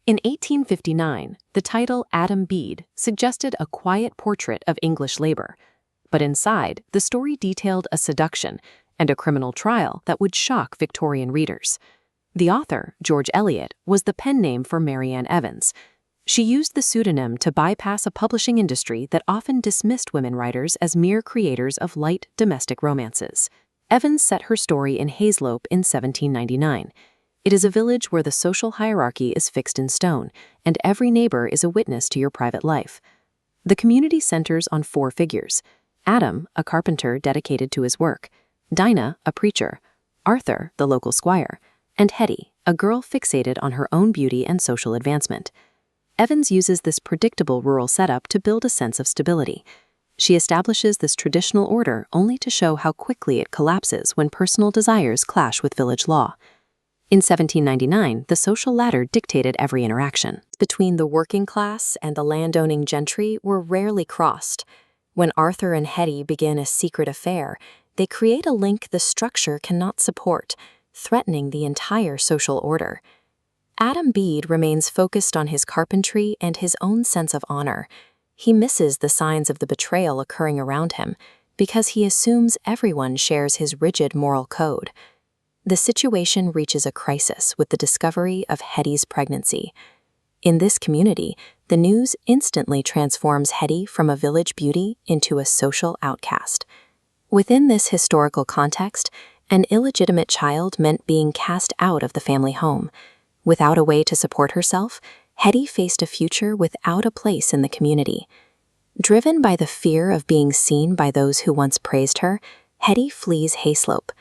In 1859, the title Adam Bede suggested a quiet portrait of English labor, but inside, the story detailed a seduction and a criminal trial that would shock Victorian readers. The author, George Eliot, was the pen name for Marianne Evans. She used the pseudonym to bypass a publishing industry that often dismissed women writers as mere creators of light domestic romances. Evans set her story in Hayslope in 1799. It is a village where the social hierarchy is fixed in stone, and every neighbor is a witness to your private life. The community centers on 4 figures: Adam, a carpenter dedicated to his work; Dinah, a preacher; Arthur, the local squire; and Hetty, a girl fixated on her own beauty and social advancement. Evans uses this predictable rural setup to build a sense of stability. She establishes this traditional order only to show how quickly it collapses when personal desires clash with village law. In 1799, the social ladder dictated every interaction. Between the working class and the landowning gentry were rarely crossed. When Arthur and Hetty begin a secret affair, they create a link the structure cannot support, threatening the entire social order. Adam Bede remains focused on his carpentry and his own sense of honor. He misses the signs of the betrayal occurring around him because he assumes everyone shares his rigid moral code. The situation reaches a crisis with the discovery of Hetty's pregnancy. In this community, the news instantly transforms Hetty from a village beauty into a social outcast. Within this historical context, an illegitimate child meant being cast out of the family home. Without a way to support herself, Hetty faced a future without a place in the community. Driven by the fear of being seen by those who once praised her, Hetty flees Hayslope.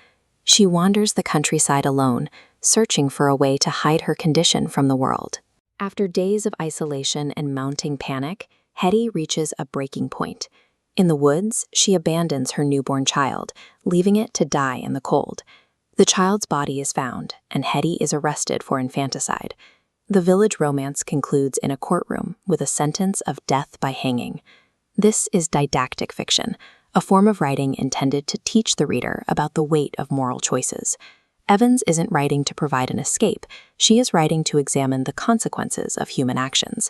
She wanders the countryside alone, searching for a way to hide her condition from the world. After days of isolation and mounting panic, Hetty reaches a breaking point. In the woods, she abandons her newborn child, leaving it to die in the cold. The child's body is found, and Hetty is arrested for infanticide. The village romance concludes in a courtroom with a sentence of death by hanging. This is didactic fiction, a form of writing intended to teach the reader about the weight of moral choices. Evans isn't writing to provide an escape, she is writing to examine the consequences of human actions.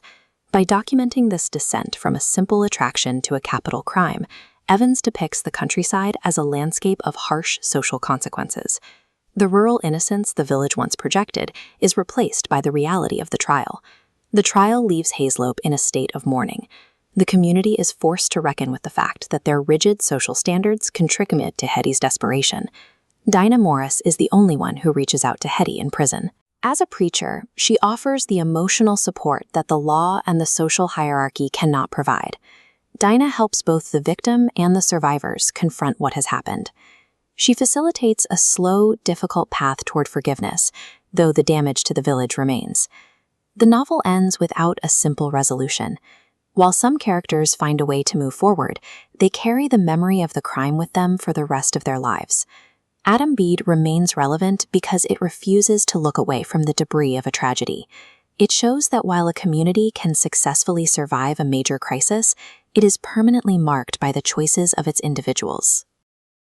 By documenting this descent from a simple attraction to a capital crime, Evans depicts the countryside as a landscape of harsh social consequences. The rural innocence the village once projected is replaced by the reality of the trial. The trial leaves Hayslope in a state of mourning. The community is forced to reckon with the fact that their rigid social standards contribute to Hetty's desperation. Dinah Morris is the only one who reaches out to Hetty in prison. As a preacher, she offers the emotional support that the law and the social hierarchy cannot provide. Dinah helps both the victim and the survivors confront what has happened. She facilitates a slow, difficult path toward forgiveness, though the damage to the village remains. The novel ends without a simple resolution. While some characters find a way to move forward, they carry the memory of the crime with them for the rest of their lives. Adam Bede remains relevant because it refuses to look away from the debris of a tragedy. It shows that while a community can successfully survive a major crisis, it is permanently marked by the choices of its individuals.